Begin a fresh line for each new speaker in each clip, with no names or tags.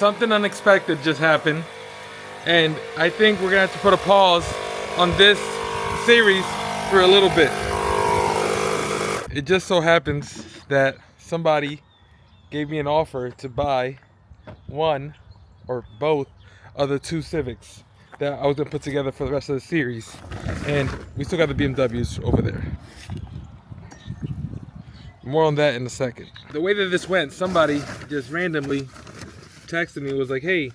Something unexpected just happened, and I think we're gonna have to put a pause on this series for a little bit. It just so happens that somebody gave me an offer to buy one or both of the two Civics that I was gonna put together for the rest of the series, and we still got the BMWs over there. More on that in a second. The way that this went, somebody just randomly texted me and was like, hey,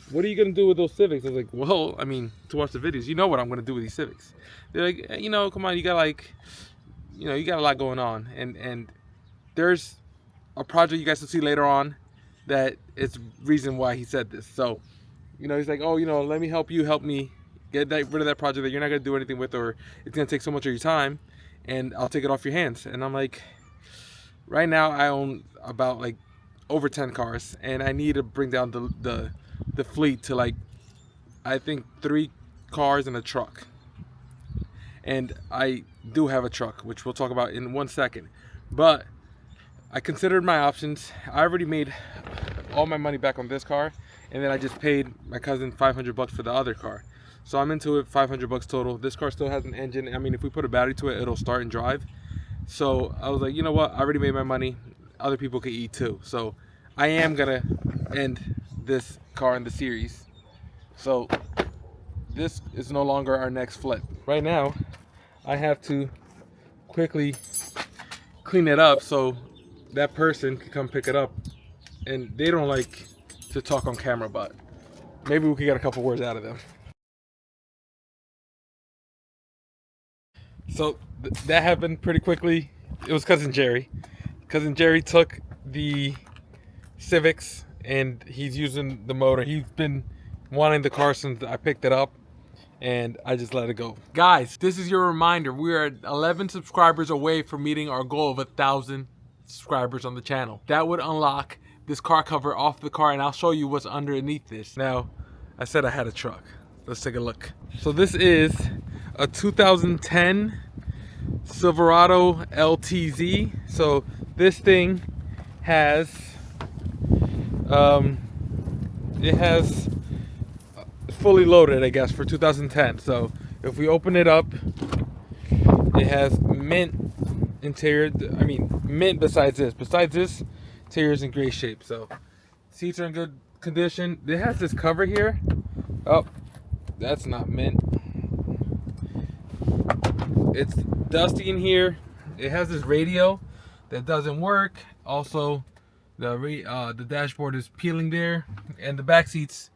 what are you gonna do with those Civics? I was like, well, I mean, to watch the videos, you know what I'm gonna do with these Civics. They're like, come on, you got you got a lot going on, and there's a project you guys will see later on that is reason why he said this. So, he's like, oh, let me help me get rid of that project that you're not gonna do anything with, or it's gonna take so much of your time, and I'll take it off your hands. And I'm like, right now I own about like over 10 cars, and I need to bring down the fleet to like, I think 3 cars and a truck. And I do have a truck, which we'll talk about in 1 second. But I considered my options. I already made all my money back on this car, and then I just paid my cousin $500 for the other car. So I'm into it, $500 total. This car still has an engine. I mean, if we put a battery to it, it'll start and drive. So I was like, you know what? I already made my money. Other people could eat too. So I am gonna end this car in the series. So this is no longer our next flip. Right now, I have to quickly clean it up so that person can come pick it up. And they don't like to talk on camera, but maybe we could get a couple words out of them. So that happened pretty quickly. It was cousin Jerry. Cousin Jerry took the Civics and he's using the motor. He's been wanting the car since I picked it up, and I just let it go. Guys, this is your reminder. We are 11 subscribers away from meeting our goal of 1,000 subscribers on the channel. That would unlock this car cover off the car, and I'll show you what's underneath this. Now, I said I had a truck. Let's take a look. So this is a 2010 Silverado LTZ. So this thing has it has fully loaded, I guess, for 2010. So if we open it up, it has mint interior. I mean, mint besides this. Besides this, interior is in great shape. So seats are in good condition. It has this cover here. Oh, that's not mint. It's dusty in here. It has this radio that doesn't work. Also, the dashboard is peeling there, and the back seats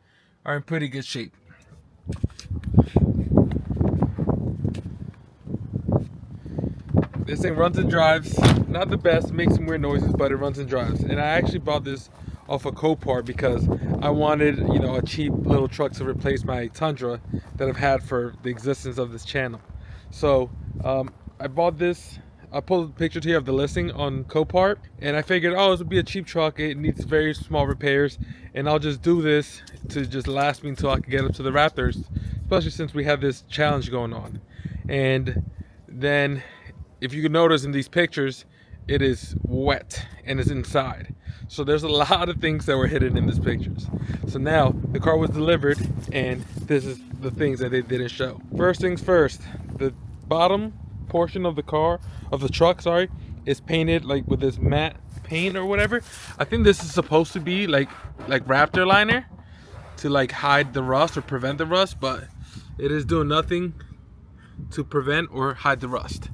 are in pretty good shape. This thing runs and drives. Not the best, makes some weird noises, but it runs and drives. And I actually bought this off of Copart because I wanted, a cheap little truck to replace my Tundra that I've had for the existence of this channel. So I bought this. I pulled a picture here of the listing on Copart, and I figured, this would be a cheap truck. It needs very small repairs, and I'll just do this to just last me until I can get up to the Raptors, especially since we have this challenge going on. And then, if you can notice in these pictures, it is wet and it's inside. So there's a lot of things that were hidden in these pictures. So now the car was delivered, and this is the things that they didn't show. First things first, the bottom portion of the truck, is painted like with this matte paint or whatever. I think this is supposed to be like Raptor liner to like hide the rust or prevent the rust, but it is doing nothing to prevent or hide the rust.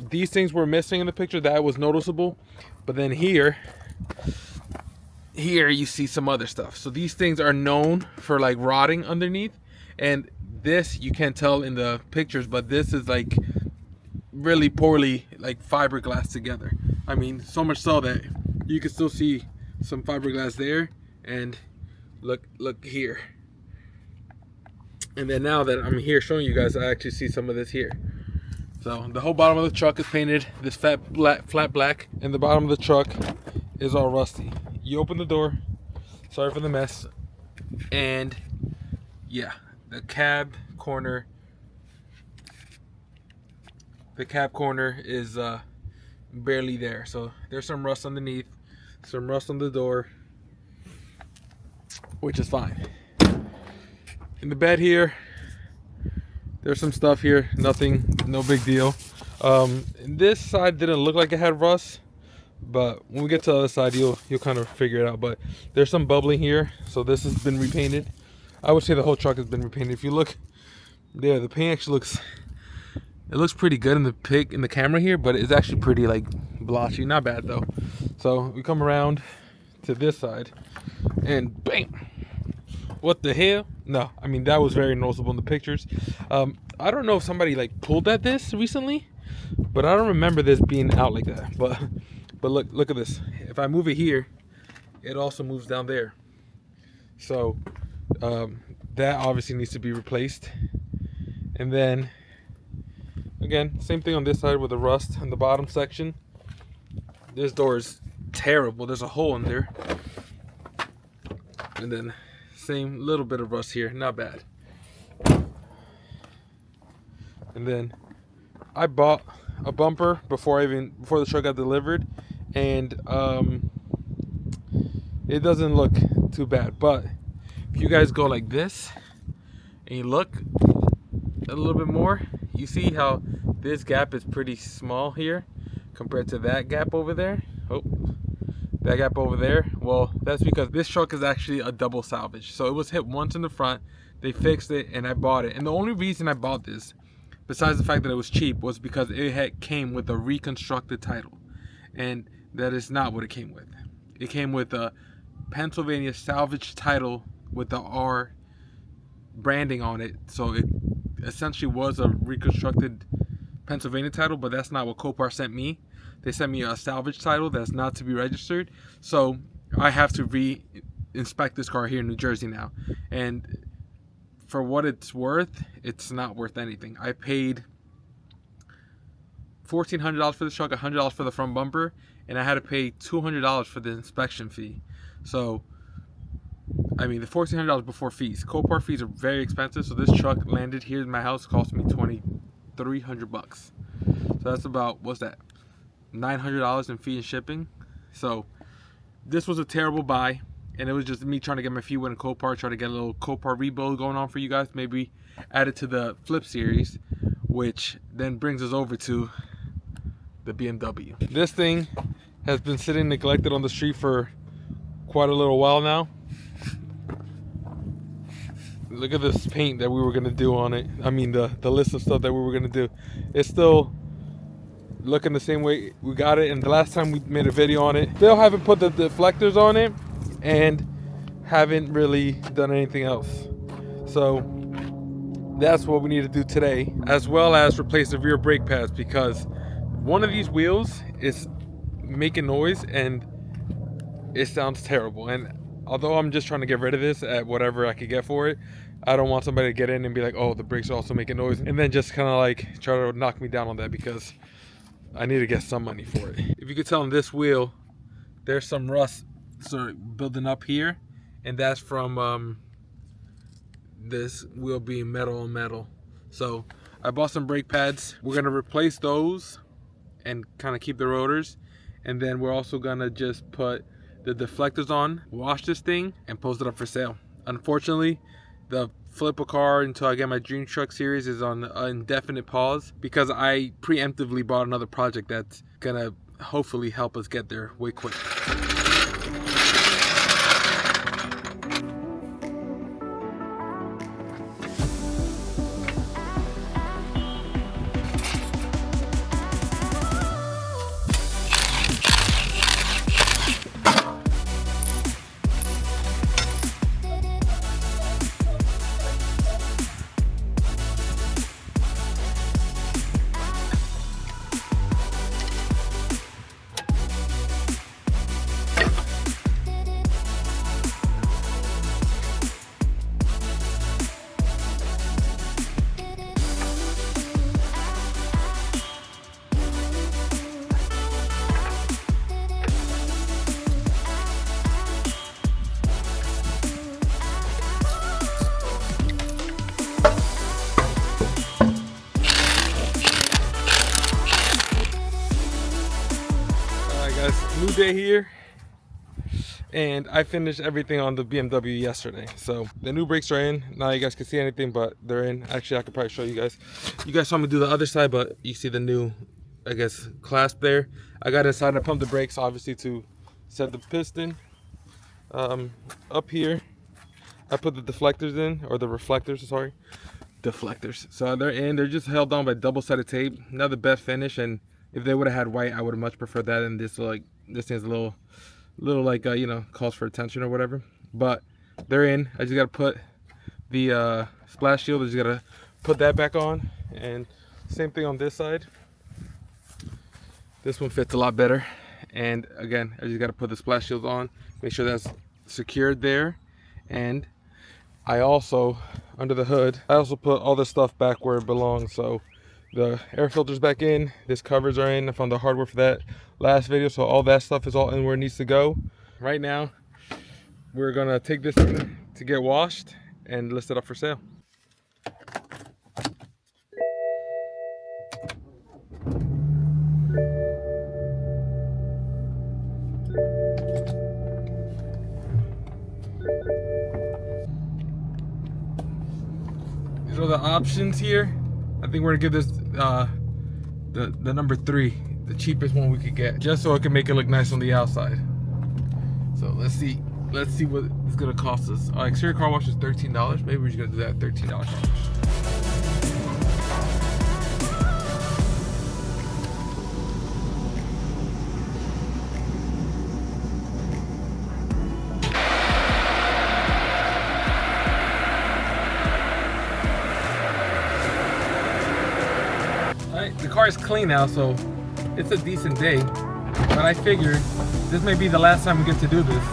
These things were missing in the picture. That was noticeable, but then here you see some other stuff. So these things are known for like rotting underneath, and this you can't tell in the pictures, but this is like really poorly like fiberglass together. I mean, so much so that you can still see some fiberglass there, and look here. And then now that I'm here showing you guys, I actually see some of this here. So the whole bottom of the truck is painted this flat black, and the bottom of the truck is all rusty. You open the door, sorry for the mess, and yeah, the cab corner is barely there. So there's some rust underneath, some rust on the door, which is fine. In the bed here, there's some stuff here, nothing, no big deal. This side didn't look like it had rust, but when we get to the other side, you'll kind of figure it out. But there's some bubbling here, so this has been repainted. I would say the whole truck has been repainted. If you look there, the paint actually looks pretty good in the camera here, but it's actually pretty like blotchy. Not bad though. So we come around to this side, and bam! What the hell? No, I mean that was very noticeable in the pictures. I don't know if somebody like pulled at this recently, but I don't remember this being out like that. But look at this. If I move it here, it also moves down there. So that obviously needs to be replaced. And then again, same thing on this side with the rust in the bottom section. This door is terrible. There's a hole in there. And then same little bit of rust here, not bad. And then I bought a bumper before the truck got delivered, and it doesn't look too bad. But if you guys go like this and you look a little bit more, you see how this gap is pretty small here compared to that gap over there. Oh, that gap over there. Well, that's because this truck is actually a double salvage. So it was hit once in the front, they fixed it, and I bought it. And the only reason I bought this, besides the fact that it was cheap, was because it came with a reconstructed title. And that is not what it came with. It came with a Pennsylvania salvage title with the R branding on it. So it essentially was a reconstructed Pennsylvania title, but that's not what Copart sent me. They sent me a salvage title that's not to be registered. So I have to re-inspect this car here in New Jersey now. And for what it's worth, it's not worth anything. I paid $1,400 for the truck, $100 for the front bumper, and I had to pay $200 for the inspection fee. So, I mean, the $1,400 before fees. Copart fees are very expensive, so this truck landed here in my house, cost me $2,300. So that's about, what's that? $900 in fee and shipping. So this was a terrible buy, and it was just me trying to get my feet wet in Copart, try to get a little Copart rebuild going on for you guys, maybe add it to the Flip series, which then brings us over to the BMW. This thing has been sitting neglected on the street for quite a little while now. Look at this paint that we were gonna do on it. I mean the list of stuff that we were gonna do. It's still looking the same way we got it, and the last time we made a video on it, still haven't put the deflectors on it and haven't really done anything else. So that's what we need to do today, as well as replace the rear brake pads, because one of these wheels is making noise and it sounds terrible. And although I'm just trying to get rid of this at whatever I could get for it, I don't want somebody to get in and be like, oh, the brakes are also making noise, and then just kind of like try to knock me down on that, because I need to get some money for it. If you could tell on this wheel, there's some rust sort of building up here, and that's from this wheel being metal on metal. So I bought some brake pads. We're gonna replace those and kind of keep the rotors, and then we're also gonna just put the deflectors on, wash this thing, and post it up for sale. Unfortunately, the flip a car until I get my dream truck series is on an indefinite pause, because I preemptively bought another project that's gonna hopefully help us get there way quick. New day here, And I finished everything on the BMW yesterday. So the new brakes are in. Now you guys can see anything, but they're in. Actually, I could probably show you guys. You guys saw me do the other side, but you see the new, I guess, clasp there. I got inside and I pumped the brakes, obviously, to set the piston. Up here, I put the deflectors in, or the reflectors, sorry. Deflectors. So they're in. They're just held on by double-sided tape. Not the best finish, and if they would have had white, I would have much preferred that. And this, like, this thing's a little like, you know, calls for attention or whatever. But they're in. I just gotta put the splash shield. I just gotta put that back on, and same thing on this side. This one fits a lot better. And again, I just gotta put the splash shield on, make sure that's secured there. And I also, under the hood, I also put all this stuff back where it belongs. So the air filter's back in, this covers are in. I found the hardware for that last video, so all that stuff is all in where it needs to go. Right now, we're gonna take this thing to get washed and list it up for sale. These are the options here. I think we're gonna give this the number 3, the cheapest one we could get, just so it can make it look nice on the outside. So let's see what it's gonna cost us. Exterior car wash is $13. Maybe we're just gonna do that $13 car wash. The car is clean now, so it's a decent day. But I figured this may be the last time we get to do this.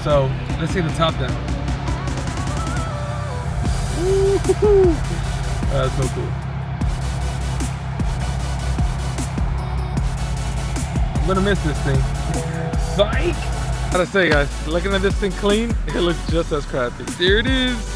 So let's see the top down. That's so cool. I'm gonna miss this thing. Psych! Gotta say, guys, looking at this thing clean, it looks just as crappy. There it is.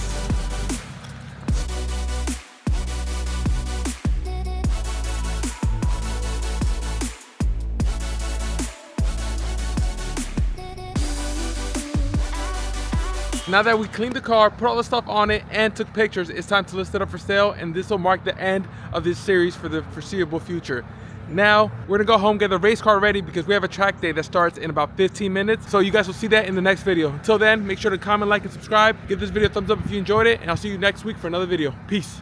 Now that we cleaned the car, put all the stuff on it, and took pictures, it's time to list it up for sale, and this will mark the end of this series for the foreseeable future. Now, we're gonna go home, get the race car ready, because we have a track day that starts in about 15 minutes. So you guys will see that in the next video. Until then, make sure to comment, like, and subscribe. Give this video a thumbs up if you enjoyed it, and I'll see you next week for another video. Peace.